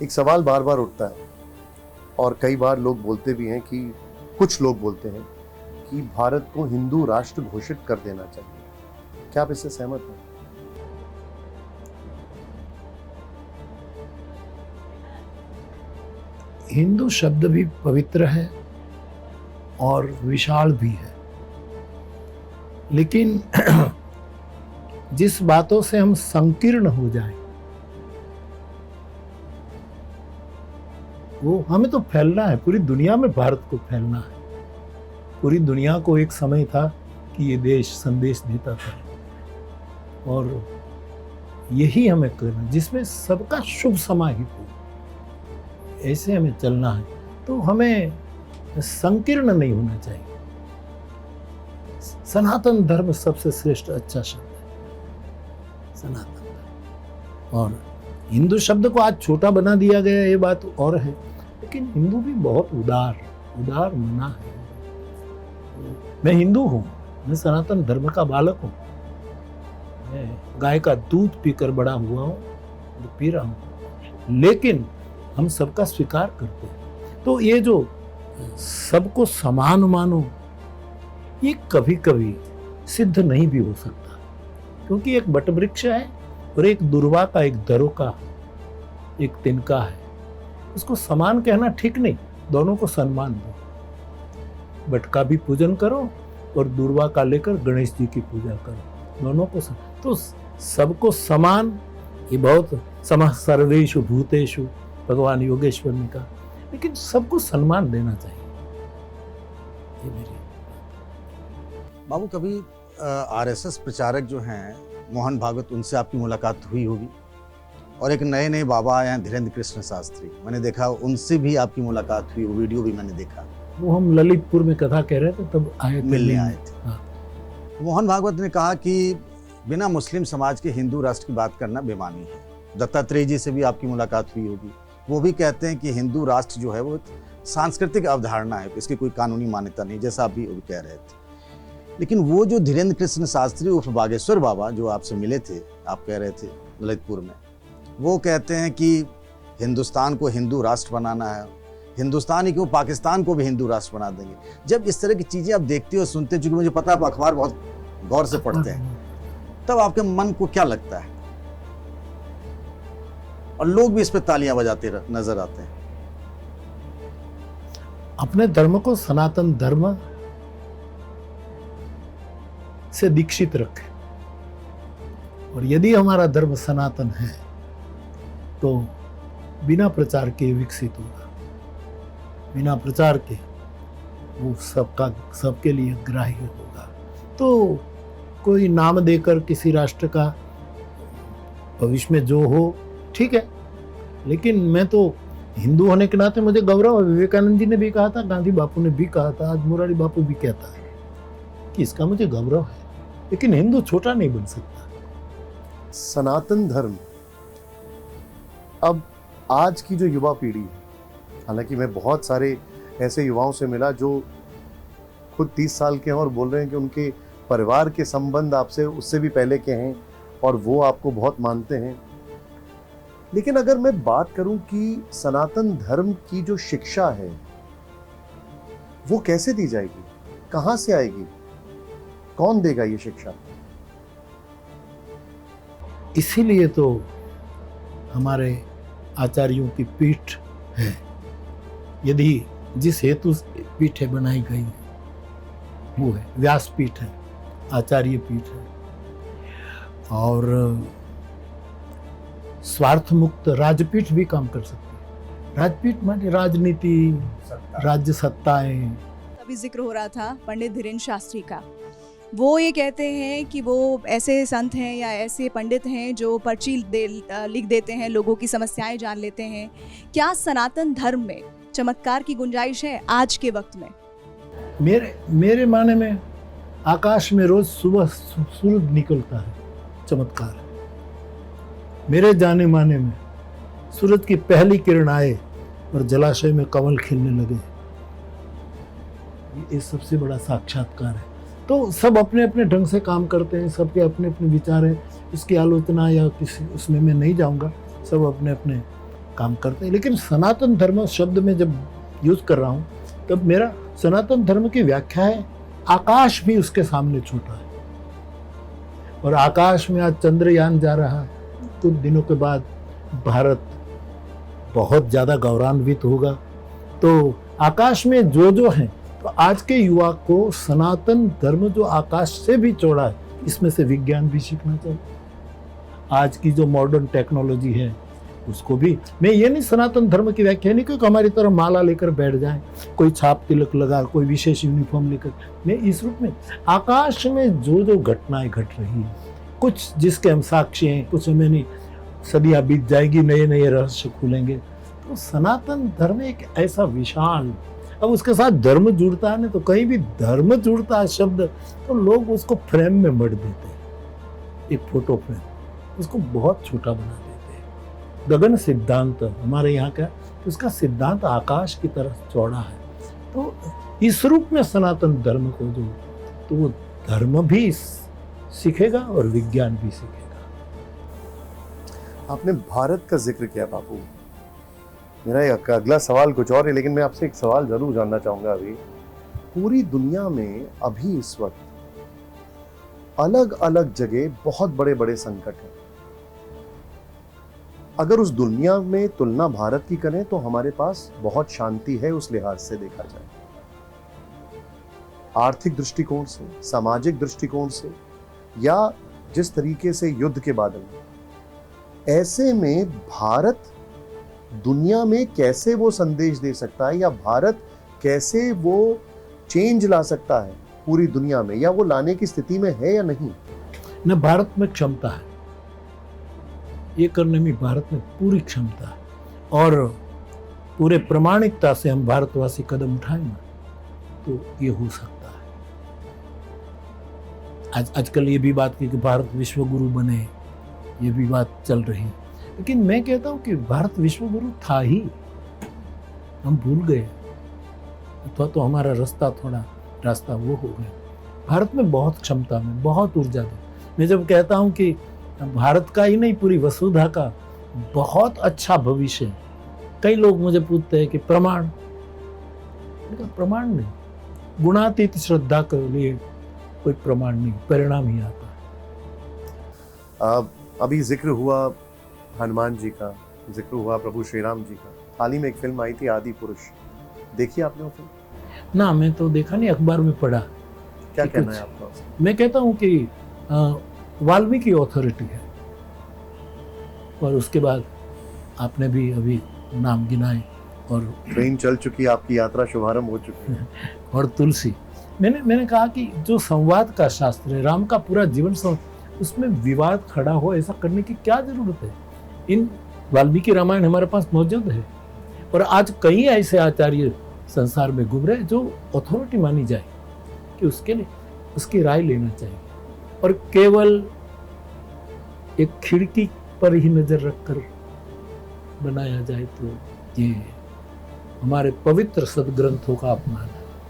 एक सवाल बार बार उठता है और कई बार लोग बोलते भी हैं कि कुछ लोग बोलते हैं कि भारत को हिंदू राष्ट्र घोषित कर देना चाहिए। क्या आप इससे सहमत हैं? हिंदू शब्द भी पवित्र है और विशाल भी है, लेकिन जिस बातों से हम संकीर्ण हो जाएं, वो हमें तो फैलना है, पूरी दुनिया में भारत को फैलना है। पूरी दुनिया को एक समय था कि ये देश संदेश देता था और यही हमें करना, जिसमें सबका शुभ समाहित हो, ऐसे हमें चलना है। तो हमें संकीर्ण नहीं होना चाहिए। सनातन धर्म सबसे श्रेष्ठ अच्छा शब्द है, सनातन धर्म। और हिंदू शब्द को आज छोटा बना दिया गया, ये बात और है, लेकिन हिंदू भी बहुत उदार मना है। मैं हिंदू हूँ, मैं सनातन धर्म का बालक हूँ, मैं गाय का दूध पीकर बड़ा हुआ हूँ और पी रहा हूँ, लेकिन हम सबका स्वीकार करते हैं। तो ये जो सबको समान मानो, ये कभी कभी सिद्ध नहीं भी हो सकता, क्योंकि एक बटवृक्ष है और एक दुर्वा का, एक दरो का, एक तिनका है। उसको समान कहना ठीक नहीं, दोनों को सम्मान दो। बट का भी पूजन करो और दुर्वा का लेकर गणेश जी की पूजा करो, दोनों को तो सबको समान। ये बहुत समः सर्वेषु भूतेषु भगवान योगेश्वर ने कहा, लेकिन सबको सम्मान देना चाहिए। ये मेरी बाबू, कभी आरएसएस प्रचारक जो हैं मोहन भागवत, उनसे आपकी मुलाकात हुई होगी, और एक नए बाबा आए हैं धीरेन्द्र कृष्ण शास्त्री, मैंने देखा उनसे भी आपकी मुलाकात हुई, वो वीडियो भी मैंने देखा। वो हम ललितपुर में कथा कह रहे थे, तब आए थे, मिलने आए थे। हाँ। मोहन भागवत ने कहा कि बिना मुस्लिम समाज के हिंदू राष्ट्र की बात करना बेमानी है। दत्तात्रेय जी से भी आपकी मुलाकात हुई होगी, वो भी कहते हैं कि हिंदू राष्ट्र जो है वो सांस्कृतिक अवधारणा है, इसकी कोई कानूनी मान्यता नहीं, जैसा आप भी कह रहे थे। लेकिन वो जो धीरेन्द्र कृष्ण शास्त्री उर्फ बागेश्वर बाबा जो आपसे मिले थे, आप कह रहे थे ललितपुर में, वो कहते हैं कि हिंदुस्तान को हिंदू राष्ट्र बनाना है, हिंदुस्तान ही क्यों पाकिस्तान को भी हिंदू राष्ट्र बना देंगे। जब इस तरह की चीज़ें आप देखते हो, सुनते हो, चूंकि मुझे पता है आप अखबार बहुत गौर से पढ़ते हैं, तब आपके मन को क्या लगता है? और लोग भी इस पर तालियां बजाते नजर आते हैं। अपने धर्म को सनातन धर्म से दीक्षित रखें, और यदि हमारा धर्म सनातन है तो बिना प्रचार के विकसित होगा, बिना प्रचार के वो सबके लिए ग्राह्य होगा। तो कोई नाम देकर किसी राष्ट्र का भविष्य में जो हो ठीक है, लेकिन मैं तो हिंदू होने के नाते मुझे गौरव है। विवेकानंद जी ने भी कहा था, गांधी बापू ने भी कहा था, आज मुरारी बापू भी कहता है कि इसका मुझे गौरव है, लेकिन हिंदू छोटा नहीं बन सकता। सनातन धर्म अब आज की जो युवा पीढ़ी है, हालांकि मैं बहुत सारे ऐसे युवाओं से मिला जो खुद 30 साल के हैं और बोल रहे हैं कि उनके परिवार के संबंध आपसे उससे भी पहले के हैं और वो आपको बहुत मानते हैं। लेकिन अगर मैं बात करूं कि सनातन धर्म की जो शिक्षा है वो कैसे दी जाएगी, कहां से आएगी, कौन देगा ये शिक्षा? इसीलिए तो हमारे आचार्यों की पीठ है। यदि जिस हेतु पीठें बनाई गई है वो है व्यास पीठ है, आचार्य पीठ है, और स्वार्थ मुक्त राजपीठ भी काम कर सकती है। राजपीठ माने राजनीति, राज्य सत्ताएं। अभी जिक्र हो रहा था पंडित धीरेन्द्र शास्त्री का, वो ये कहते हैं कि वो ऐसे संत हैं या ऐसे पंडित हैं जो पर्ची लिख देते हैं, लोगों की समस्याएं जान लेते हैं। क्या सनातन धर्म में चमत्कार की गुंजाइश है आज के वक्त में? मेरे माने में आकाश में रोज सुबह सूरज निकलता है, चमत्कार है। मेरे जाने माने में सूरज की पहली किरण आए और जलाशय में कमल खिलने लगे, ये सबसे बड़ा साक्षात्कार है। तो सब अपने अपने ढंग से काम करते हैं, सबके अपने अपने विचार हैं, इसकी आलोचना या किसी उसमें मैं नहीं जाऊंगा। सब अपने अपने काम करते हैं। लेकिन सनातन धर्म शब्द में जब यूज कर रहा हूँ तब मेरा सनातन धर्म की व्याख्या है आकाश भी उसके सामने छोटा है। और आकाश में आज चंद्रयान जा रहा है, कुछ दिनों के बाद भारत बहुत ज़्यादा गौरवान्वित होगा। तो आकाश में जो है, तो आज के युवा को सनातन धर्म जो आकाश से भी चौड़ा है, इसमें से विज्ञान भी सीखना चाहिए। आज की जो मॉडर्न टेक्नोलॉजी है उसको भी, मैं ये नहीं सनातन धर्म की व्याख्या नहीं क्योंकि हमारी तरह माला लेकर बैठ जाए, कोई छाप तिलक लगा, कोई विशेष यूनिफॉर्म लेकर, मैं इस रूप में आकाश में जो घटनाएं घट रही है, कुछ जिसके हम साक्षी हैं, कुछ हमें नहीं, सदियां बीत जाएगी, नए नए रहस्य खुलेंगे। तो सनातन धर्म एक ऐसा विशाल, अब उसके साथ धर्म जुड़ता है ना, तो कहीं भी धर्म जुड़ता है शब्द तो लोग उसको फ्रेम में मढ़ देते हैं, एक फोटो फ्रेम, उसको बहुत छोटा बना देते हैं। गगन सिद्धांत हमारे यहाँ का, तो उसका सिद्धांत आकाश की तरह चौड़ा है। तो इस रूप में सनातन धर्म को जो, तो वो धर्म भी सीखेगा और विज्ञान भी सीखेगा। आपने भारत का जिक्र किया बापू, मेरा एक अगला सवाल कुछ और है, लेकिन मैं आपसे एक सवाल जरूर जानना चाहूंगा। अभी पूरी दुनिया में अभी इस वक्त अलग अलग जगह बहुत बड़े बड़े संकट हैं। अगर उस दुनिया में तुलना भारत की करें तो हमारे पास बहुत शांति है, उस लिहाज से देखा जाए, आर्थिक दृष्टिकोण से, सामाजिक दृष्टिकोण से, या जिस तरीके से युद्ध के बादल में। ऐसे में भारत दुनिया में कैसे वो संदेश दे सकता है, या भारत कैसे वो चेंज ला सकता है पूरी दुनिया में, या वो लाने की स्थिति में है या नहीं? न भारत में क्षमता है, ये करने में भारत में पूरी क्षमता है, और पूरे प्रामाणिकता से हम भारतवासी कदम उठाएं ना तो ये हो सकता है। आजकल ये भी बात की कि भारत विश्व गुरु बने, ये भी बात चल रही है, लेकिन मैं कहता हूँ कि भारत विश्व गुरु था ही, हम भूल गए, अथवा तो हमारा रास्ता वो हो गया। भारत में बहुत क्षमता में, बहुत ऊर्जा है। मैं जब कहता हूँ कि भारत का ही नहीं, पूरी वसुधा का बहुत अच्छा भविष्य है, कई लोग मुझे पूछते हैं कि प्रमाण, प्रमाण नहीं, गुणातीत श्रद्धा के लिए कोई प्रमाण नहीं, परिणाम ही आता है। अभी जिक्र हुआ हनुमान जी का, जिक्र हुआ प्रभु श्री राम जी का। हाल ही में एक फिल्म आई थी आदि पुरुष, देखी आपने वो फिल्म? ना, मैं तो देखा नहीं, अखबार में पढ़ा। क्या कहना है आपका? मैं कहता हूँ कि वाल्मीकि ऑथोरिटी है, और उसके बाद आपने भी अभी नाम गिनाए, और ट्रेन चल चुकी, आपकी यात्रा शुभारंभ हो चुकी है, और तुलसी। मैंने कहा कि जो संवाद का शास्त्र है, राम का पूरा जीवन उसमें विवाद खड़ा हो, ऐसा करने की क्या जरूरत है? इन वाल्मीकि रामायण हमारे पास मौजूद है, और आज कई ऐसे आचार्य संसार में घूम रहे जो अथॉरिटी मानी जाए कि उसके लिए उसकी राय लेना चाहिए, और केवल एक खिड़की पर ही नजर रखकर बनाया जाए तो ये हमारे पवित्र सदग्रंथों का अपमान है।